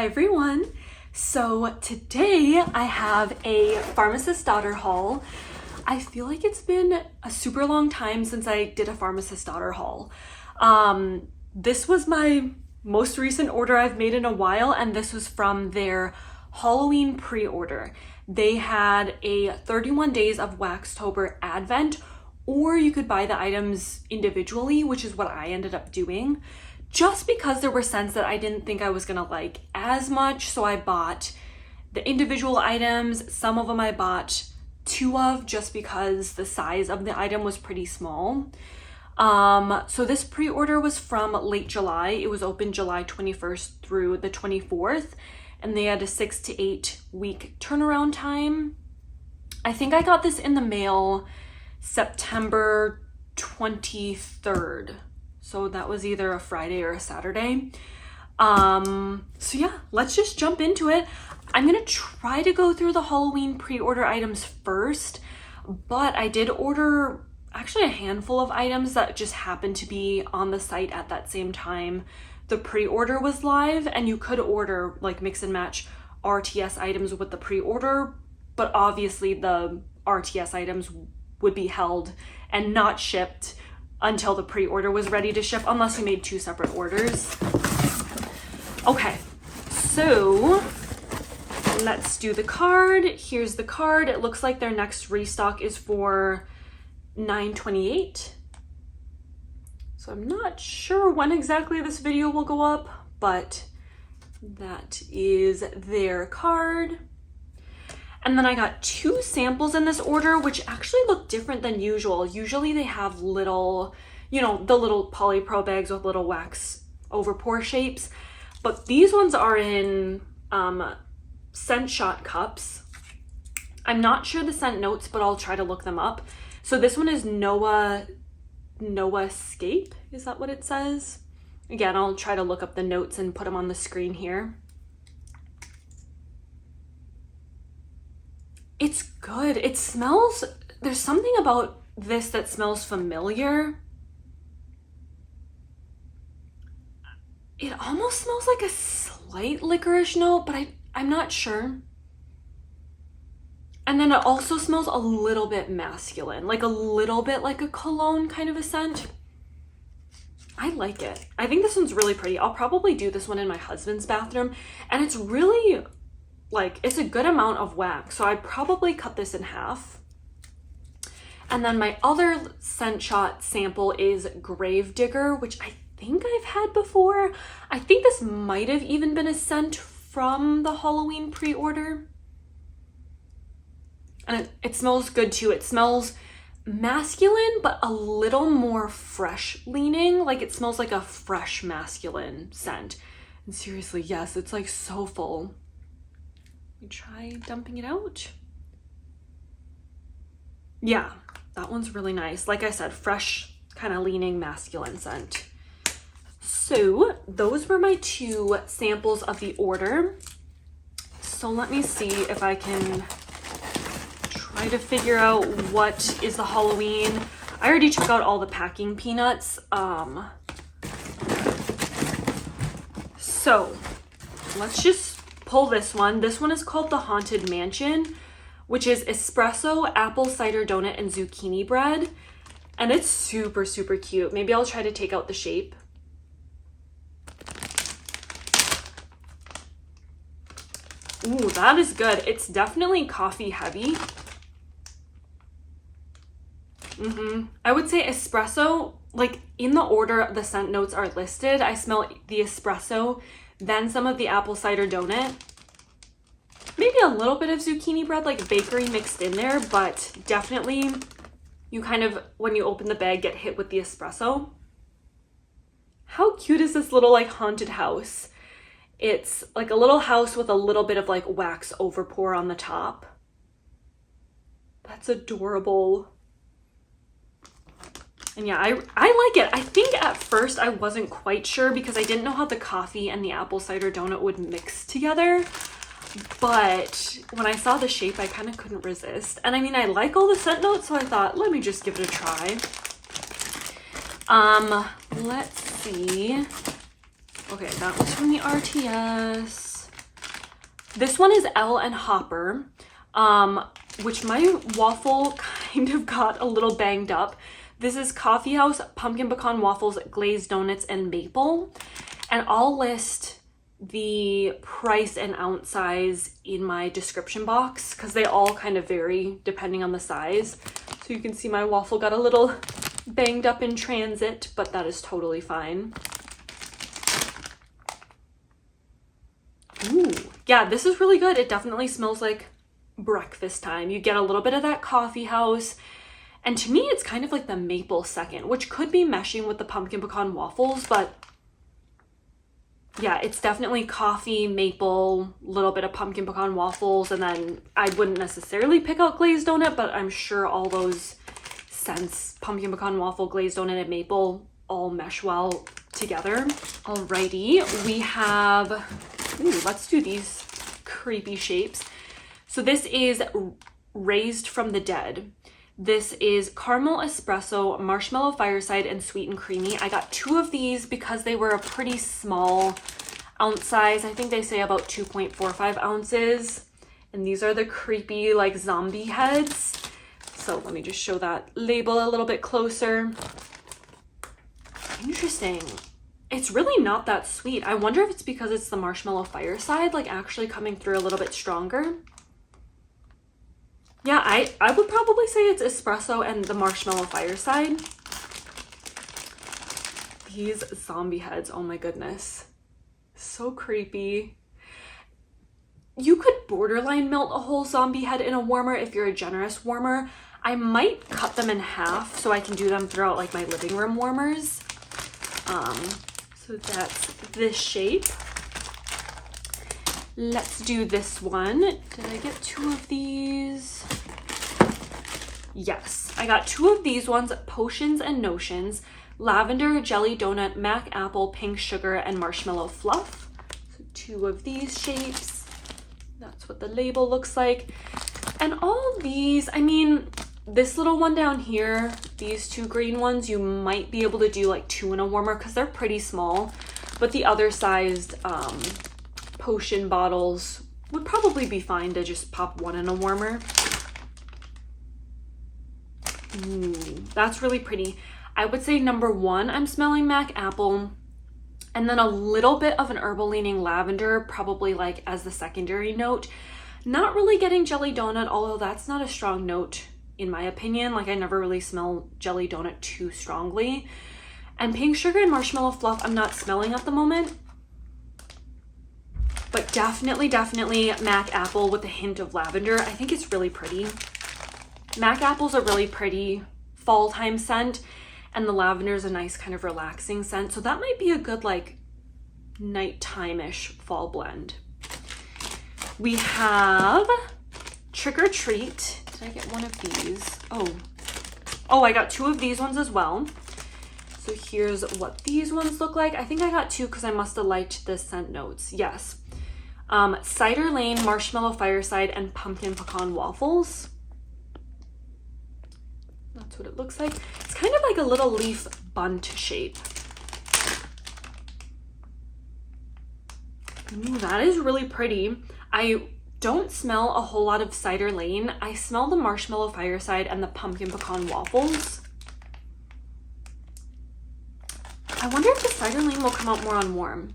Hi everyone. So today I have a Pharmacist daughter haul. I feel like it's been a super long time since I did a Pharmacist daughter haul. This was my most recent order I've made in a while, and this was from their Halloween pre-order. They had a 31 days of Waxtober advent, or you could buy the items individually, which is what I ended up doing. Just because there were scents that I didn't think I was gonna like as much, so I bought the individual items. Some of them I bought 2 of just because the size of the item was pretty small. So this pre-order was from late July. It was open July 21st through the 24th, and they had a 6 to 8 week turnaround time. I think I got this in the mail September 23rd. So that was either a Friday or a Saturday. So yeah, let's just jump into it. I'm gonna try to go through the Halloween pre-order items first, but I did order actually a handful of items that just happened to be on the site at that same time the pre-order was live, and you could order like mix and match RTS items with the pre-order, but obviously the RTS items would be held and not shipped until the pre-order was ready to ship, unless you made 2 separate orders. Okay, so let's do the card. Here's the card. It looks like their next restock is for 9/28. So I'm not sure when exactly this video will go up, but that is their card. And then I got 2 samples in this order, which actually look different than usual. Usually they have little, you know, the little polypro bags with little wax overpour shapes. But these ones are in scent shot cups. I'm not sure the scent notes, but I'll try to look them up. So this one is Noah Escape. Is that what it says? Again, I'll try to look up the notes and put them on the screen here. It's good. It smells, there's something about this that smells familiar. It almost smells like a slight licorice note, but I'm not sure. And then it also smells a little bit masculine, like a little bit like a cologne kind of a scent. I like it. I think this one's really pretty. I'll probably do this one in my husband's bathroom, and it's really, like, it's a good amount of wax, so I'd probably cut this in half. And then my other scent shot sample is Gravedigger, which I think I've had before. I think this might have even been a scent from the Halloween pre-order. And it smells good too. It smells masculine, but a little more fresh leaning. Like, it smells like a fresh masculine scent. And seriously, yes, it's like so full. Try dumping it out. Yeah, that one's really nice. Like I said, fresh, kind of leaning masculine scent. So those were my 2 samples of the order. So let me see if I can try to figure out what is the Halloween. I already took out all the packing peanuts. So let's just pull this one. This one is called the Haunted Mansion, which is espresso, apple cider donut, and zucchini bread. And it's super, super cute. Maybe I'll try to take out the shape. Ooh, that is good. It's definitely coffee heavy. I would say espresso, like in the order the scent notes are listed, I smell the espresso, then some of the apple cider donut, maybe a little bit of zucchini bread, like bakery mixed in there, but definitely you kind of, when you open the bag, get hit with the espresso. How cute is this little like haunted house? It's like a little house with a little bit of like wax overpour on the top. That's adorable. And yeah, I like it. I think at first I wasn't quite sure because I didn't know how the coffee and the apple cider donut would mix together. But when I saw the shape, I kind of couldn't resist. And I mean, I like all the scent notes, so I thought, let me just give it a try. Let's see. Okay, that was from the RTS. This one is L and Hopper, which my waffle kind of got a little banged up. This is Coffee House Pumpkin Pecan Waffles, Glazed Donuts, and Maple. And I'll list the price and ounce size in my description box because they all kind of vary depending on the size. So you can see my waffle got a little banged up in transit, but that is totally fine. Ooh, yeah, this is really good. It definitely smells like breakfast time. You get a little bit of that coffee house. And to me, it's kind of like the maple second, which could be meshing with the pumpkin pecan waffles, but yeah, it's definitely coffee, maple, little bit of pumpkin pecan waffles, and then I wouldn't necessarily pick out glazed donut, but I'm sure all those scents, pumpkin pecan waffle, glazed donut, and maple, all mesh well together. Alrighty, we have, ooh, let's do these creepy shapes. So this is Raised from the Dead. This is caramel espresso, marshmallow fireside, and sweet and creamy. I got 2 of these because they were a pretty small ounce size. I think they say about 2.45 ounces. And these are the creepy like zombie heads. So let me just show that label a little bit closer. Interesting. It's really not that sweet. I wonder if it's because it's the marshmallow fireside, like actually coming through a little bit stronger. Yeah, I would probably say it's espresso and the marshmallow fireside. These zombie heads, oh my goodness. So creepy. You could borderline melt a whole zombie head in a warmer if you're a generous warmer. I might cut them in half so I can do them throughout like my living room warmers. So that's this shape. Let's do this one. Did I get 2 of these? Yes, I got 2 of these ones, Potions and Notions, Lavender, Jelly Donut, Mac Apple, Pink Sugar, and Marshmallow Fluff. So 2 of these shapes. That's what the label looks like. And all these, I mean, this little one down here, these 2 green ones, you might be able to do like 2 in a warmer because they're pretty small. But the other sized potion bottles would probably be fine to just pop 1 in a warmer. Ooh, that's really pretty. I would say number 1, I'm smelling Mac Apple, and then a little bit of an herbal leaning lavender, probably like as the secondary note. Not really getting Jelly Donut, although that's not a strong note in my opinion. Like I never really smell Jelly Donut too strongly. And Pink Sugar and Marshmallow Fluff, I'm not smelling at the moment. But definitely Mac Apple with a hint of lavender. I think it's really pretty. Mac Apple's a really pretty fall time scent, and the lavender is a nice kind of relaxing scent. So that might be a good like nighttime-ish fall blend. We have Trick or Treat. Did I get one of these? Oh, I got 2 of these ones as well. So here's what these ones look like. I think I got 2 because I must have liked the scent notes. Yes. Cider Lane, Marshmallow Fireside, and Pumpkin Pecan Waffles. That's what it looks like. It's kind of like a little leaf Bundt shape. Ooh, that is really pretty. I don't smell a whole lot of Cider Lane. I smell the Marshmallow Fireside and the Pumpkin Pecan Waffles. I wonder if the Cider Lane will come out more on warm.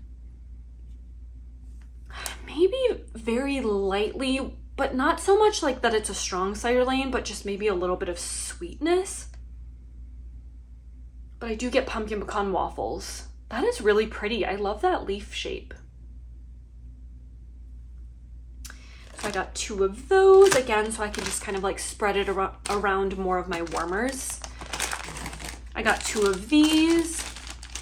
Maybe very lightly, but not so much like that it's a strong Cider Lane, but just maybe a little bit of sweetness. But I do get Pumpkin Pecan Waffles. That is really pretty. I love that leaf shape. So I got 2 of those again, so I can just kind of like spread it around more of my warmers. I got 2 of these.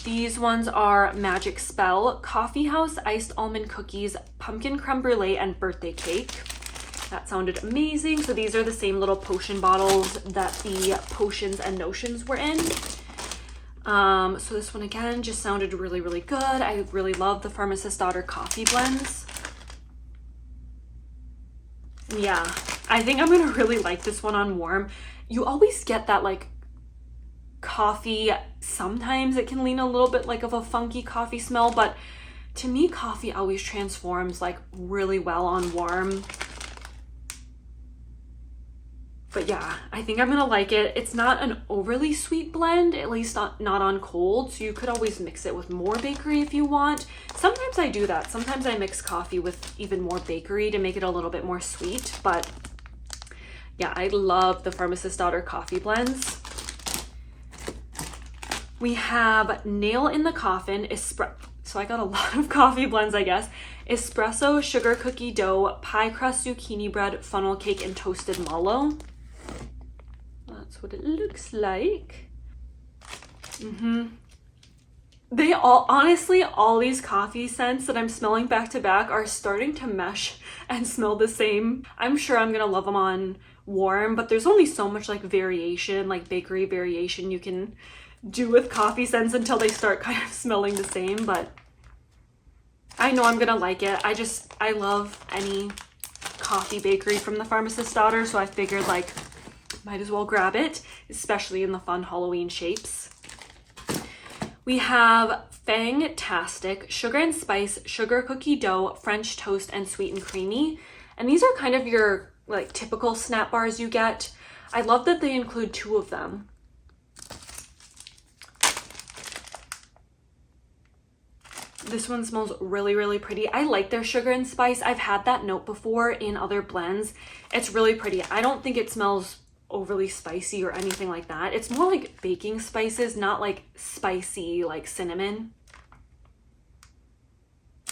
These ones are Magic Spell, Coffee House Iced Almond Cookies, Pumpkin Crème Brûlée, and Birthday Cake. That sounded amazing. So these are the same little potion bottles that the Potions and Notions were in. So this one again just sounded really, really good. I really love the Pharmacist Daughter coffee blends. Yeah, I think I'm gonna really like this one on warm. You always get that like coffee, sometimes it can lean a little bit like of a funky coffee smell, but To me, coffee always transforms like really well on warm. But yeah, I think I'm gonna like it. It's not an overly sweet blend, at least not on cold, so you could always mix it with more bakery if you want. Sometimes I do that. Sometimes I mix coffee with even more bakery to make it a little bit more sweet, but yeah, I love the Pharmacist Daughter coffee blends. We have Nail in the Coffin, so I got a lot of coffee blends, I guess. Espresso, sugar cookie dough, pie crust, zucchini bread, funnel cake, and toasted mallow. That's what it looks like. They all, honestly, all these coffee scents that I'm smelling back to back are starting to mesh and smell the same. I'm sure I'm gonna love them on warm, but there's only so much like variation, like bakery variation you can do with coffee scents until they start kind of smelling the same. But I know I'm gonna like it. I love any coffee bakery from the Pharmacist Daughter, so I figured like might as well grab it, especially in the fun Halloween shapes. We have Fangtastic, sugar and spice, sugar cookie dough, French toast, and sweet and creamy. And these are kind of your like typical snap bars you get. I love that they include 2 of them. This one smells really, really pretty. I like their sugar and spice. I've had that note before in other blends. It's really pretty. I don't think it smells overly spicy or anything like that. It's more like baking spices, not like spicy like cinnamon.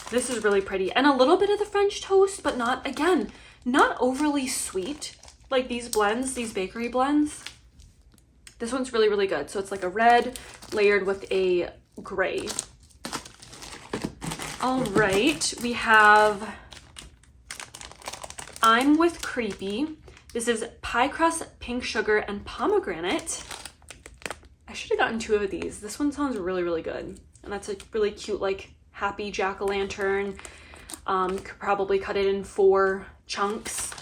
This is really pretty. And a little bit of the French toast, but not, again, not overly sweet like these blends, these bakery blends. This one's really, really good. So it's like a red layered with a gray. All right, we have I'm with Creepy. This is pie crust, pink sugar, and pomegranate. I should have gotten 2 of these. This one sounds really, really good. And that's a really cute, like, happy jack-o'-lantern. Could probably cut it in 4 chunks.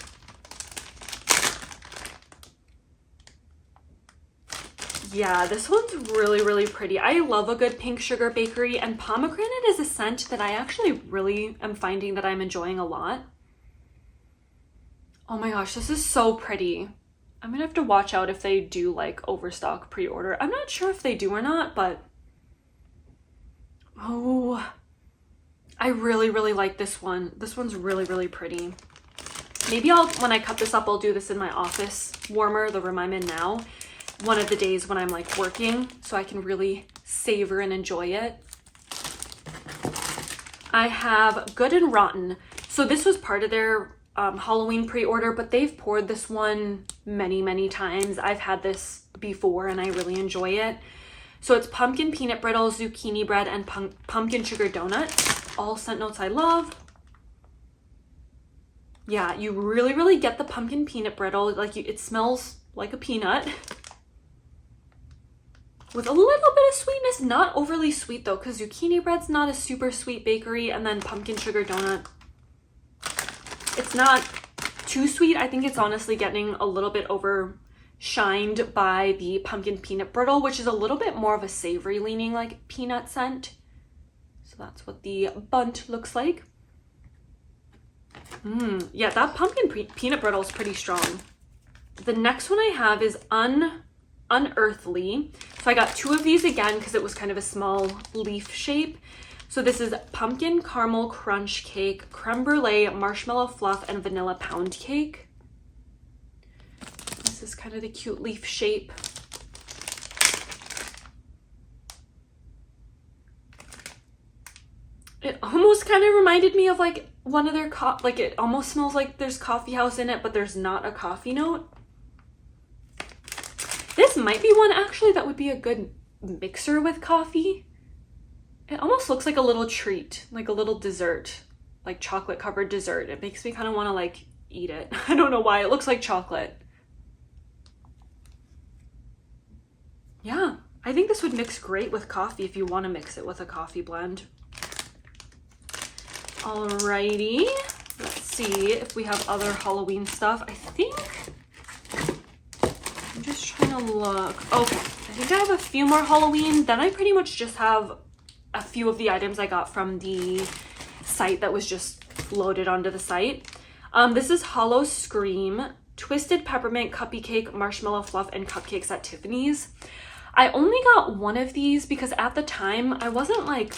Yeah, this one's really, really pretty. I love a good pink sugar bakery, and pomegranate is a scent that I actually really am finding that I'm enjoying a lot. Oh my gosh, this is so pretty. I'm gonna have to watch out if they do like overstock pre-order. I'm not sure if they do or not, but oh, I really, really like this one. This one's really, really pretty. Maybe when I cut this up, I'll do this in my office warmer, the room I'm in now, one of the days when I'm like working, so I can really savor and enjoy it. I have Good and Rotten. So this was part of their Halloween pre-order, but they've poured this one many, many times. I've had this before and I really enjoy it. So it's pumpkin peanut brittle, zucchini bread, and pumpkin sugar donut. All scent notes I love. Yeah, you really, really get the pumpkin peanut brittle. Like it smells like a peanut. With a little bit of sweetness, not overly sweet though, because zucchini bread's not a super sweet bakery, and then pumpkin sugar donut, it's not too sweet. I think it's honestly getting a little bit overshined by the pumpkin peanut brittle, which is a little bit more of a savory leaning like peanut scent. So that's what the Bundt looks like. Yeah, that pumpkin peanut brittle is pretty strong. The next one I have is Unearthly. So I got 2 of these again because it was kind of a small leaf shape. So this is pumpkin caramel crunch cake, creme brulee, marshmallow fluff, and vanilla pound cake. This is kind of the cute leaf shape. It almost kind of reminded me of like one of their like it almost smells like there's coffee house in it, but there's not a coffee note. This might be one actually that would be a good mixer with coffee. It almost looks like a little treat, like a little dessert, like chocolate covered dessert. It makes me kind of want to like eat it. I don't know why. It looks like chocolate. Yeah, I think this would mix great with coffee if you want to mix it with a coffee blend. Alrighty, let's see if we have other Halloween stuff. I think, I'm just trying to look. Okay, I think I have a few more Halloween. Then I pretty much just have a a few of the items I got from the site that was just loaded onto the site. This is Halloscream, Twisted Peppermint, Cuppy Cake, Marshmallow, Fluff, and Cupcakes at Tiffany's. I only got one of these because at the time I wasn't like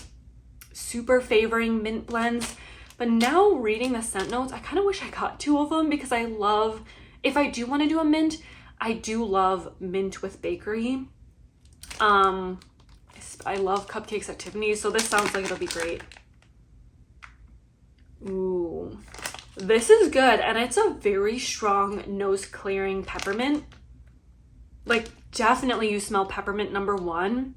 super favoring mint blends, but now reading the scent notes, I kind of wish I got two of them because I love, if I do want to do a mint, I do love mint with bakery. I love Cupcakes at Tiffany's, so this sounds like it'll be great. Ooh, this is good, and it's a very strong nose clearing peppermint. Like, definitely you smell peppermint number one.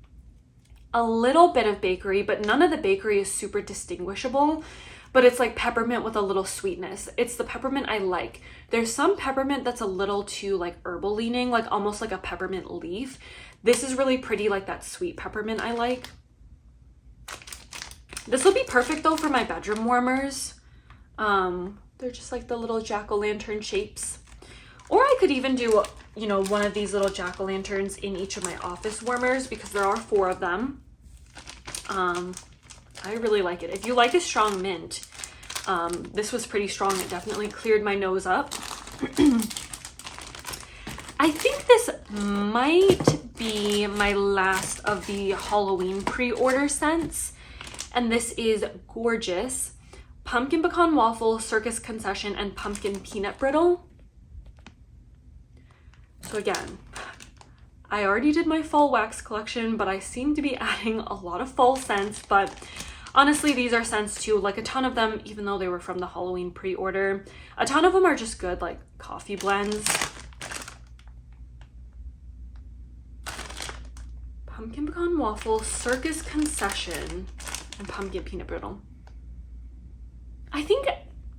A little bit of bakery, but none of the bakery is super distinguishable, but it's like peppermint with a little sweetness. It's the peppermint I like. There's some peppermint that's a little too like herbal leaning, like almost like a peppermint leaf. This is really pretty, like that sweet peppermint I like. This will be perfect though for my bedroom warmers. They're just like the little jack-o'-lantern shapes. Or I could even do, you know, one of these little jack-o'-lanterns in each of my office warmers because there are 4 of them. I really like it. If you like a strong mint, this was pretty strong. It definitely cleared my nose up. I think this might be my last of the Halloween pre-order scents. And this is Gourd-geous, Pumpkin Pecan Waffle, Circus Concession, and Pumpkin Peanut Brittle. So again, I already did my fall wax collection, but I seem to be adding a lot of fall scents. But honestly, these are scents too. Like a ton of them, even though they were from the Halloween pre-order, a ton of them are just good like coffee blends. Pumpkin Pecan Waffle, Circus Concession, and Pumpkin Peanut Brittle. I think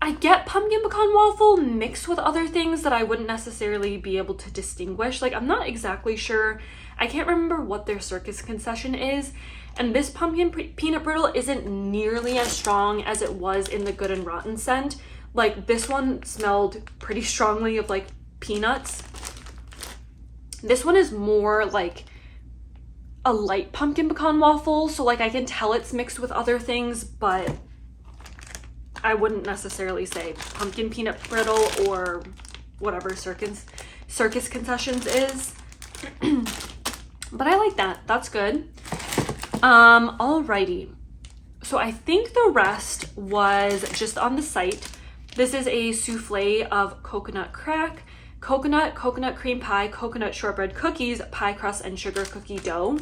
I get Pumpkin Pecan Waffle mixed with other things that I wouldn't necessarily be able to distinguish. Like, I'm not exactly sure. I can't remember what their Circus Concession is. And this Pumpkin Peanut Brittle isn't nearly as strong as it was in the Good and Rotten scent. Like, this one smelled pretty strongly of, like, peanuts. This one is more, like, a light Pumpkin Pecan Waffle. So, like, I can tell it's mixed with other things, but I wouldn't necessarily say Pumpkin Peanut Brittle or whatever Circus Concessions is. But I like that. That's good. Alrighty. So I think the rest was just on the site. This is a souffle of coconut crack, coconut cream pie, coconut shortbread cookies, pie crust, and sugar cookie dough.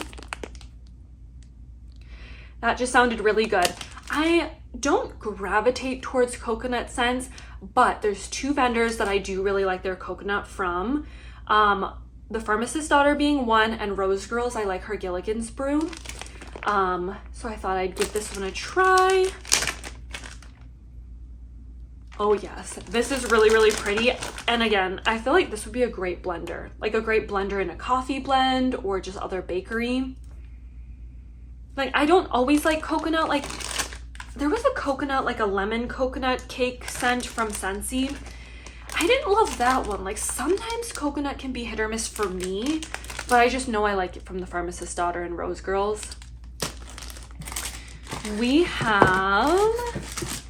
That just sounded really good. I don't gravitate towards coconut scents, but there's 2 vendors that I do really like their coconut from. The Pharmacist Daughter being one, and Rose Girls, I like her Gilligan's Brew. So I thought I'd give this one a try. Oh yes, this is really, really pretty. And again, I feel like this would be a great blender. Like a great blender in a coffee blend or just other bakery. Like, I don't always like coconut. Like, there was a coconut, like a lemon coconut cake scent from Scentsy. I didn't love that one. Like, sometimes coconut can be hit or miss for me, but I just know I like it from the Pharmacist Daughter and Rose Girls. We have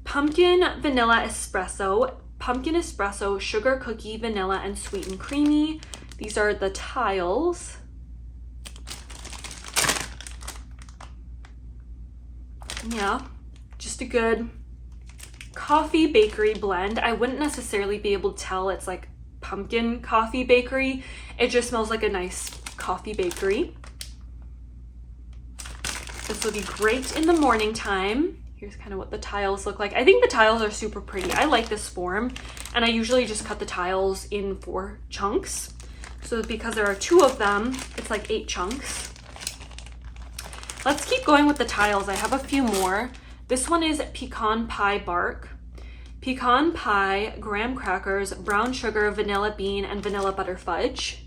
Pumpkin Vanilla Espresso, Pumpkin Espresso, Sugar Cookie, Vanilla, and Sweet and Creamy. These are the tiles. Yeah, just a good coffee bakery blend. I wouldn't necessarily be able to tell it's like pumpkin coffee bakery. It just smells like a nice coffee bakery. This will be great in the morning time. Here's kind of what the tiles look like. I think the tiles are super pretty. I like this form, and I usually just cut the tiles in 4 chunks. So because there are 2 of them, it's like 8 chunks. Let's keep going with the tiles. I have a few more. This one is Pecan Pie Bark. Pecan pie, graham crackers, brown sugar, vanilla bean, and vanilla butter fudge.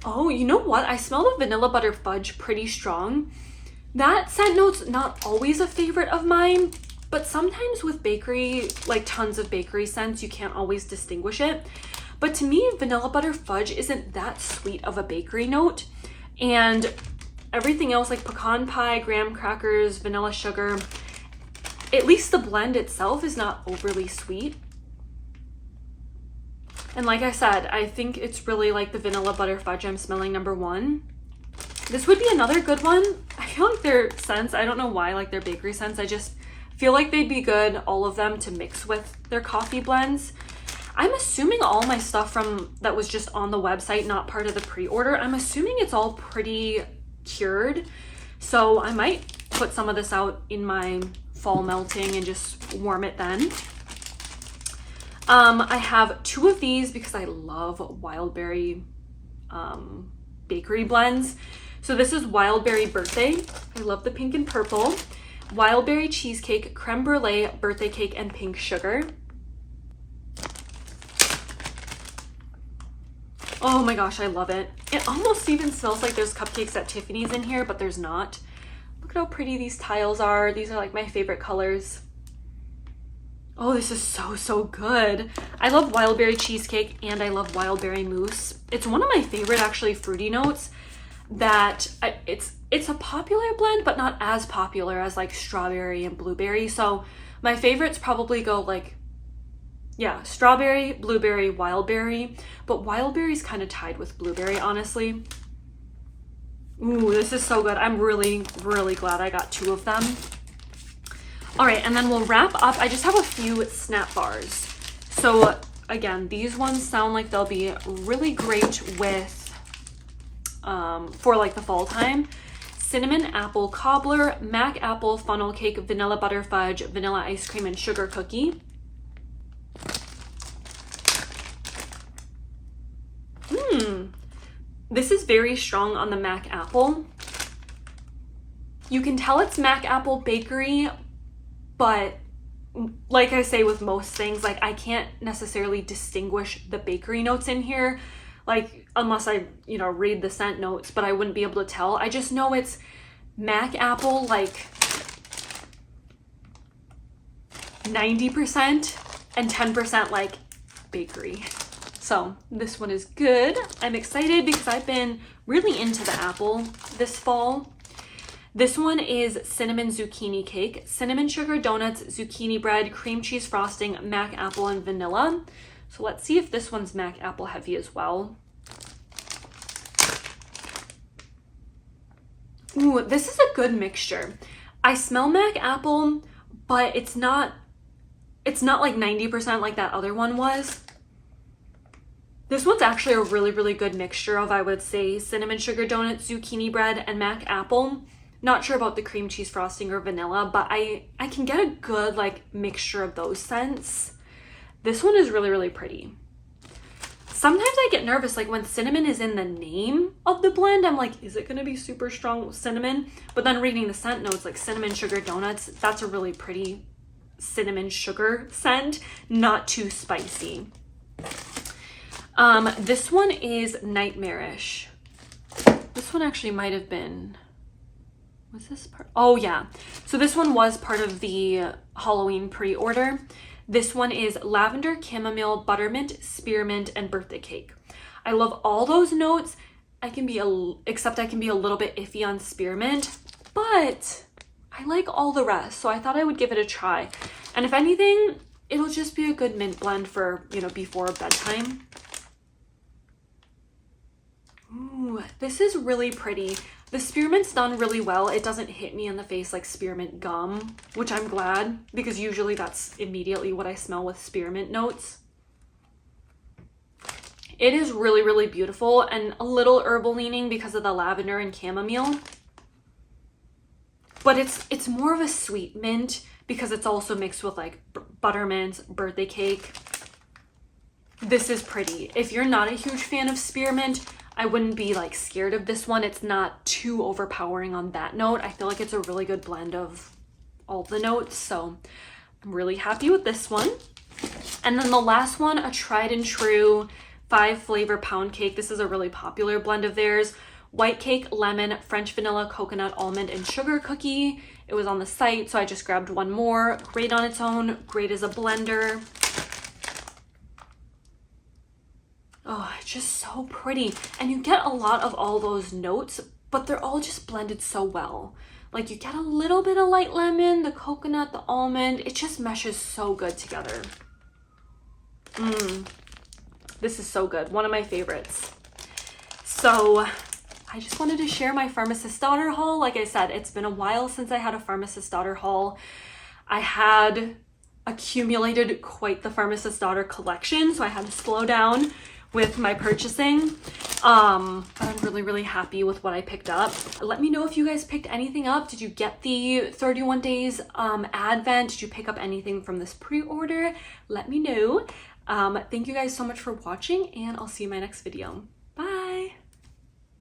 Oh, you know what? I smell the vanilla butter fudge pretty strong. That scent note's not always a favorite of mine, but sometimes with bakery, like tons of bakery scents, you can't always distinguish it. But to me, vanilla butter fudge isn't that sweet of a bakery note. And everything else, like pecan pie, graham crackers, vanilla sugar, at least the blend itself is not overly sweet. And like I said, I think it's really like the vanilla butter fudge I'm smelling, number one. This would be another good one. I feel like their scents, I don't know why, like their bakery scents, I just feel like they'd be good, all of them, to mix with their coffee blends. I'm assuming all my stuff from that was just on the website, not part of the pre-order, I'm assuming it's all pretty cured. So I might put some of this out in my fall melting and just warm it then. I have 2 of these because I love wildberry bakery blends. So this is Wildberry Birthday. I love the pink and purple. Wildberry Cheesecake, Crème Brûlée, Birthday Cake, and Pink Sugar. Oh my gosh, I love it. It almost even smells like there's cupcakes at Tiffany's in here, but there's not. Look at how pretty these tiles are. These are like my favorite colors. Oh, this is so good. I love Wildberry Cheesecake and I love Wildberry Mousse. It's one of my favorite actually fruity notes that it's a popular blend, but not as popular as like strawberry and blueberry. So my favorites probably go like, yeah, strawberry, blueberry, wildberry, but wildberry's kind of tied with blueberry, honestly. Ooh, this is so good. I'm really glad I got 2 of them. All right, and then we'll wrap up. I just have a few snap bars. So again, these ones sound like they'll be really great with, for like the fall time. Cinnamon Apple Cobbler, Mac Apple Funnel Cake, Vanilla Butter Fudge, Vanilla Ice Cream, and Sugar Cookie. This is very strong on the Mac Apple. You can tell it's Mac Apple Bakery, but like I say with most things, like I can't necessarily distinguish the bakery notes in here, like unless I, you know, read the scent notes, but I wouldn't be able to tell. I just know it's Mac Apple, like 90% and 10% like bakery. So this one is good. I'm excited because I've been really into the apple this fall. This one is Cinnamon Zucchini Cake, cinnamon sugar donuts, zucchini bread, cream cheese frosting, Mac Apple, and vanilla. So let's see if this one's Mac Apple heavy as well. Ooh, this is a good mixture. I smell Mac Apple, but it's not like 90% like that other one was. This one's actually a really good mixture of, I would say, cinnamon sugar donuts, zucchini bread, and Mac Apple. Not sure about the cream cheese frosting or vanilla, but I can get a good like mixture of those scents. This one is really pretty. Sometimes I get nervous, like when cinnamon is in the name of the blend, I'm like, is it gonna be super strong cinnamon? But then reading the scent notes, like cinnamon sugar donuts, that's a really pretty cinnamon sugar scent, not too spicy. This one is nightmarish. This one actually might have been, was this part? Oh yeah. So this one was part of the Halloween pre-order. This one is lavender, chamomile, buttermint, spearmint, and birthday cake. I love all those notes. Except I can be a little bit iffy on spearmint, but I like all the rest. So I thought I would give it a try. And if anything, it'll just be a good mint blend for, you know, before bedtime. Ooh, this is really pretty. The spearmint's done really well. It doesn't hit me in the face like spearmint gum, which I'm glad, because usually that's immediately what I smell with spearmint notes. It is really beautiful and a little herbal leaning because of the lavender and chamomile. But it's more of a sweet mint because it's also mixed with like buttermint, birthday cake. This is pretty. If you're not a huge fan of spearmint, I wouldn't be like scared of this one. It's not too overpowering on that note. I feel like it's a really good blend of all the notes. So I'm really happy with this one. And then the last one, a tried and true 5 flavor pound cake. This is a really popular blend of theirs. White cake, lemon, French vanilla, coconut, almond, and sugar cookie. It was on the site, so I just grabbed one more. Great on its own, great as a blender. Oh, it's just so pretty. And you get a lot of all those notes, but they're all just blended so well. Like you get a little bit of light lemon, the coconut, the almond. It just meshes so good together. This is so good. One of my favorites. So I just wanted to share my Pharmacist Daughter haul. Like I said, it's been a while since I had a Pharmacist Daughter haul. I had accumulated quite the Pharmacist Daughter collection, so I had to slow down with my purchasing. But I'm really happy with what I picked up. Let me know if you guys picked anything up. Did you get the 31 days advent? Did you pick up anything from this pre-order? Let me know. Thank you guys so much for watching, and I'll see you in my next video.